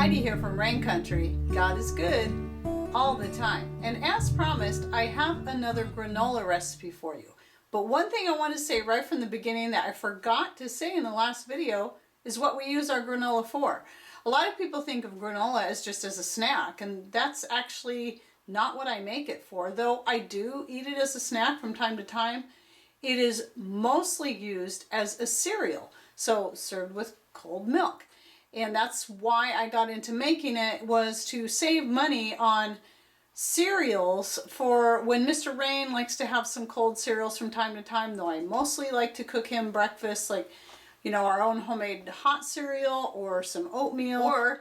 Heidi here from Rain Country. God is good all the time. And as promised, I have another granola recipe for you. But one thing I want to say right from the beginning that I forgot to say in the last video is what we use our granola for. A lot of people think of granola as just as a snack, and that's actually not what I make it for. Though I do eat it as a snack from time to time, it is mostly used as a cereal, so served with cold milk. And that's why I got into making it, was to save money on cereals for when Mr. Rain likes to have some cold cereals from time to time, though I mostly like to cook him breakfast, like, you know, our own homemade hot cereal or some oatmeal, or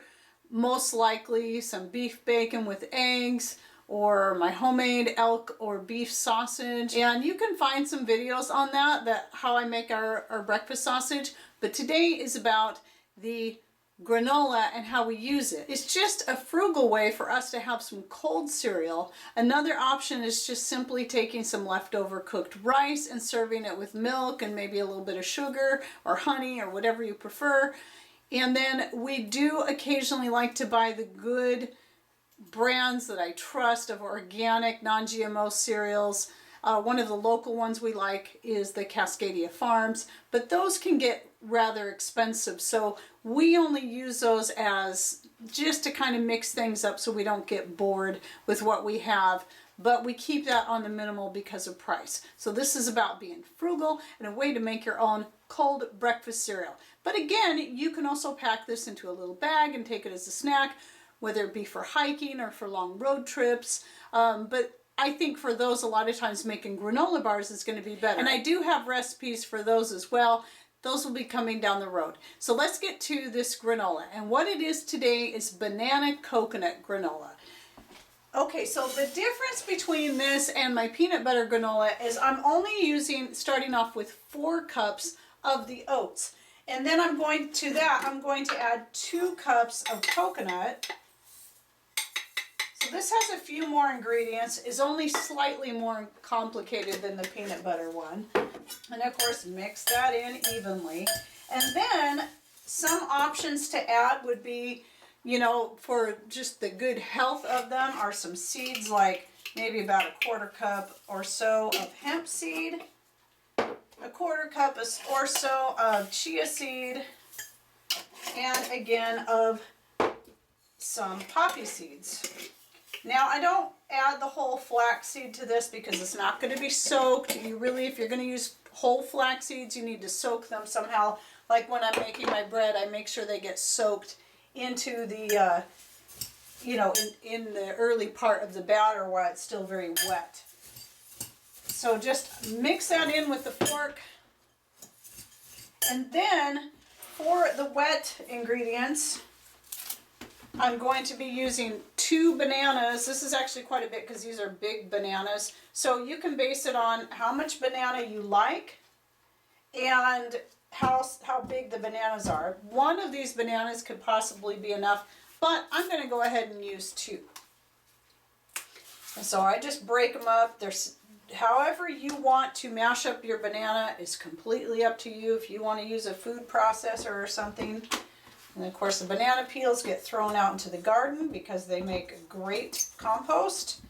most likely some beef bacon with eggs, or my homemade elk or beef sausage. And you can find some videos on that how I make our breakfast sausage. But today is about the granola and how we use it. It's just a frugal way for us to have some cold cereal. Another option is just simply taking some leftover cooked rice and serving it with milk and maybe a little bit of sugar or honey or whatever you prefer. And then we do occasionally like to buy the good brands that I trust of organic, non-GMO cereals. One of the local ones we like is the Cascadia Farms, but those can get rather expensive. So we only use those as just to kind of mix things up so we don't get bored with what we have, but we keep that on the minimal because of price. So this is about being frugal and a way to make your own cold breakfast cereal. But again, you can also pack this into a little bag and take it as a snack, whether it be for hiking or for long road trips. But I think for those, a lot of times making granola bars is going to be better. And I do have recipes for those as well. Those will be coming down the road. So let's get to this granola. And what it is today is banana coconut granola. Okay, so the difference between this and my peanut butter granola is I'm only starting off with 4 cups of the oats. And then I'm going to add 2 cups of coconut. So this has a few more ingredients, is only slightly more complicated than the peanut butter one. And of course, mix that in evenly. And then some options to add would be, you know, for just the good health of them, are some seeds, like maybe about a 1/4 cup or so of hemp seed, a 1/4 cup or so of chia seed, and again of some poppy seeds. Now, I don't add the whole flax seed to this because it's not going to be soaked. You really, if you're going to use whole flax seeds, you need to soak them somehow. Like when I'm making my bread, I make sure they get soaked into the, you know, in the early part of the batter while it's still very wet. So just mix that in with the fork. And then for the wet ingredients, I'm going to be using 2 bananas. This is actually quite a bit because these are big bananas. So you can base it on how much banana you like and how big the bananas are. One of these bananas could possibly be enough, but I'm going to go ahead and use 2. And so I just break them up. However you want to mash up your banana is completely up to you. If you want to use a food processor or something. And of course the banana peels get thrown out into the garden because they make great compost.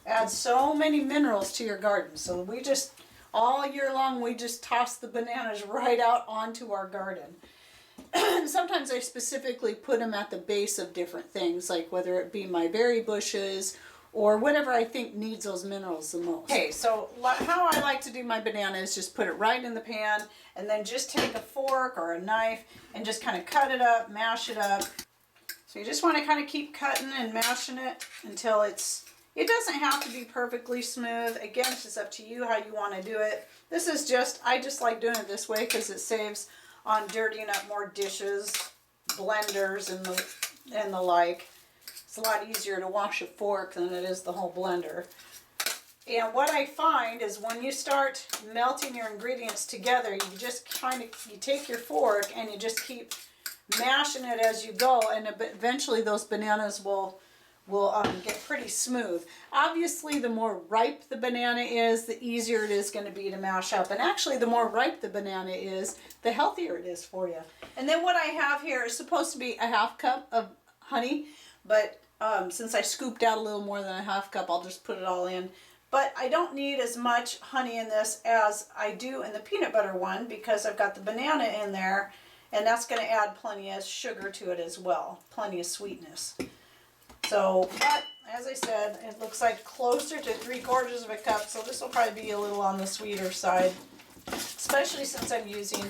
Add so many minerals to your garden. So we just, all year long, we just toss the bananas right out onto our garden. Sometimes I specifically put them at the base of different things, like whether it be my berry bushes or whatever I think needs those minerals the most. Okay, so how I like to do my banana is just put it right in the pan and then just take a fork or a knife and just kind of cut it up, mash it up. So you just want to kind of keep cutting and mashing it until it doesn't have to be perfectly smooth. Again, it's just up to you how you want to do it. This is just, I just like doing it this way because it saves on dirtying up more dishes, blenders, and the like. It's a lot easier to wash a fork than it is the whole blender. And what I find is when you start melting your ingredients together, you just you take your fork and you just keep mashing it as you go, and eventually those bananas will get pretty smooth. Obviously, the more ripe the banana is, the easier it is going to be to mash up. And actually, the more ripe the banana is, the healthier it is for you. And then what I have here is supposed to be a 1/2 cup of honey, but since I scooped out a little more than a half cup, I'll just put it all in. But I don't need as much honey in this as I do in the peanut butter one because I've got the banana in there, and that's going to add plenty of sugar to it as well, plenty of sweetness. So, but as I said, it looks like closer to 3/4 of a cup, so this will probably be a little on the sweeter side, especially since I'm using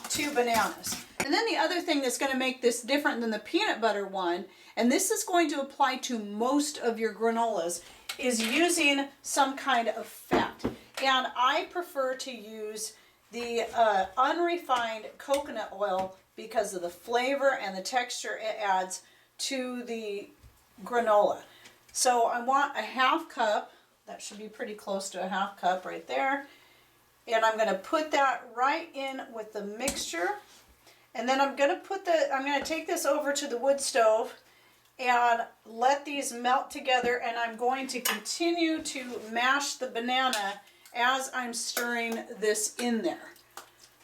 2 bananas. And then the other thing that's going to make this different than the peanut butter one, and this is going to apply to most of your granolas, is using some kind of fat. And I prefer to use the unrefined coconut oil because of the flavor and the texture it adds to the granola. So I want a half cup, that should be pretty close to a half cup right there. And I'm going to put that right in with the mixture. And then I'm going to take this over to the wood stove and let these melt together, and I'm going to continue to mash the banana as I'm stirring this in there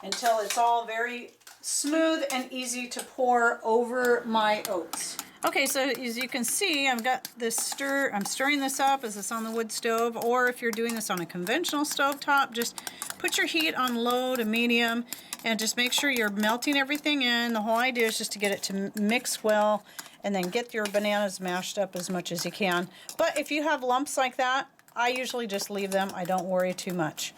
until it's all very smooth and easy to pour over my oats. Okay, so as you can see, I've got this I'm stirring this up as it's on the wood stove, or if you're doing this on a conventional stove top, just put your heat on low to medium and just make sure you're melting everything in. The whole idea is just to get it to mix well and then get your bananas mashed up as much as you can. But if you have lumps like that, I usually just leave them. I don't worry too much.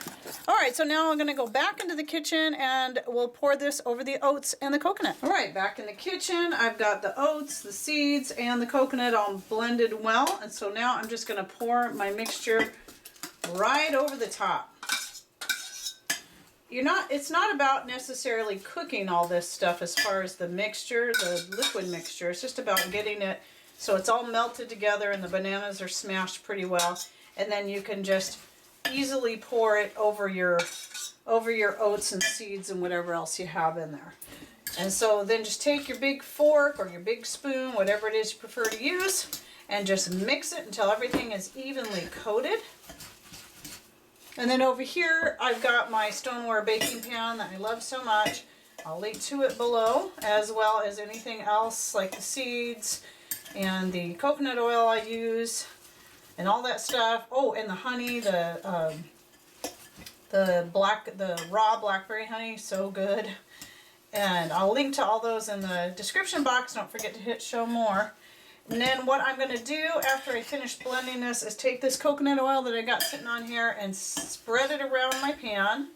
All right, so now I'm going to go back into the kitchen and we'll pour this over the oats and the coconut. All right, back in the kitchen, I've got the oats, the seeds, and the coconut all blended well. And so now I'm just going to pour my mixture right over the top. It's not about necessarily cooking all this stuff as far as the mixture, the liquid mixture. It's just about getting it so it's all melted together and the bananas are smashed pretty well. And then you can just easily pour it over your oats and seeds and whatever else you have in there. And so then just take your big fork or your big spoon, whatever it is you prefer to use, and just mix it until everything is evenly coated. And then over here, I've got my stoneware baking pan that I love so much. I'll link to it below, as well as anything else like the seeds and the coconut oil I use and all that stuff. Oh, and the honey, the raw blackberry honey, so good. And I'll link to all those in the description box. Don't forget to hit show more. And then what I'm going to do after I finish blending this is take this coconut oil that I got sitting on here and spread it around my pan.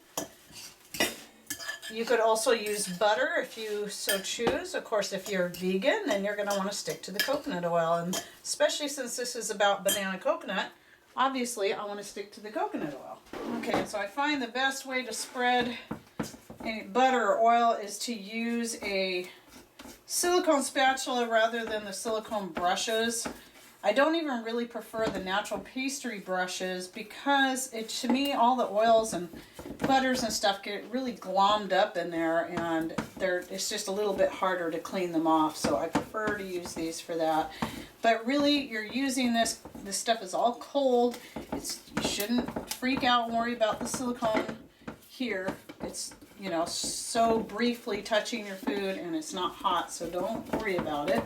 You could also use butter if you so choose. Of course, if you're vegan, then you're going to want to stick to the coconut oil. And especially since this is about banana coconut, obviously I want to stick to the coconut oil. Okay, so I find the best way to spread any butter or oil is to use a silicone spatula rather than the silicone brushes. I don't even really prefer the natural pastry brushes because to me all the oils and butters and stuff get really glommed up in there, and it's just a little bit harder to clean them off, so I prefer to use these for that. But really, you're using this stuff is all cold. You shouldn't freak out and worry about the silicone here. It's so briefly touching your food and it's not hot, so don't worry about it.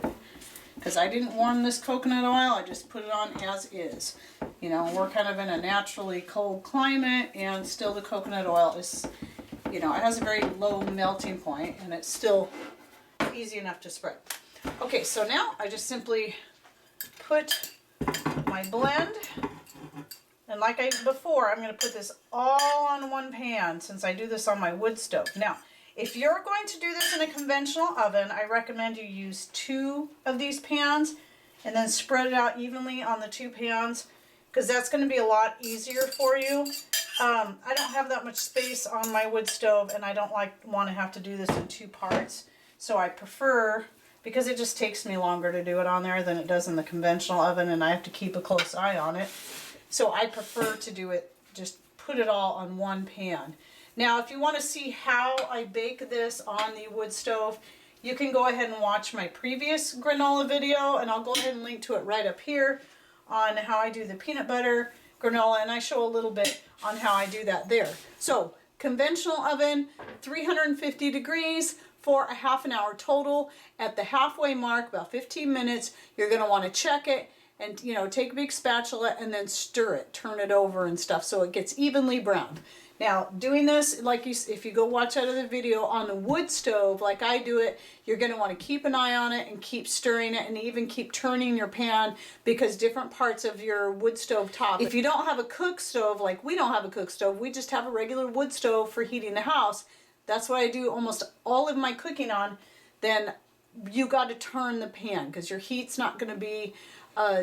Because I didn't warm this coconut oil, I just put it on as is. We're kind of in a naturally cold climate, and still the coconut oil is, it has a very low melting point, and it's still easy enough to spread. Okay, so now I just simply put my blend, and like before, I'm going to put this all on one pan since I do this on my wood stove. Now, if you're going to do this in a conventional oven, I recommend you use 2 of these pans and then spread it out evenly on the 2 pans, because that's going to be a lot easier for you. I don't have that much space on my wood stove, and I don't want to have to do this in 2 parts. So I prefer, because it just takes me longer to do it on there than it does in the conventional oven, and I have to keep a close eye on it. So I prefer to do it, just put it all on one pan. Now, if you want to see how I bake this on the wood stove, you can go ahead and watch my previous granola video, and I'll go ahead and link to it right up here on how I do the peanut butter granola, and I show a little bit on how I do that there. So conventional oven, 350 degrees for a half an hour total. At the halfway mark, about 15 minutes, you're going to want to check it and, you know, take a big spatula and then stir it, turn it over and stuff so it gets evenly browned. Now, doing this, like if you go watch out of the video on the wood stove, like I do it, you're going to want to keep an eye on it and keep stirring it and even keep turning your pan, because different parts of your wood stove top. If you don't have a cook stove, like we don't have a cook stove, we just have a regular wood stove for heating the house. That's what I do almost all of my cooking on. Then you got to turn the pan because your heat's not going to be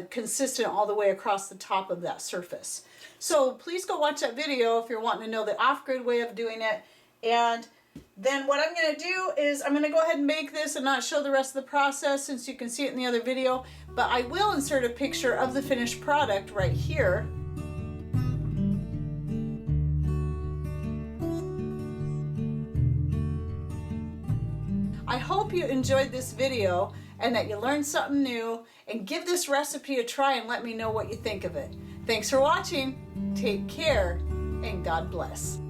consistent all the way across the top of that surface. So please go watch that video if you're wanting to know the off-grid way of doing it. And then what I'm going to do is I'm going to go ahead and make this and not show the rest of the process since you can see it in the other video, but I will insert a picture of the finished product right here. I hope you enjoyed this video and that you learned something new, and give this recipe a try and let me know what you think of it. Thanks for watching. Take care and God bless.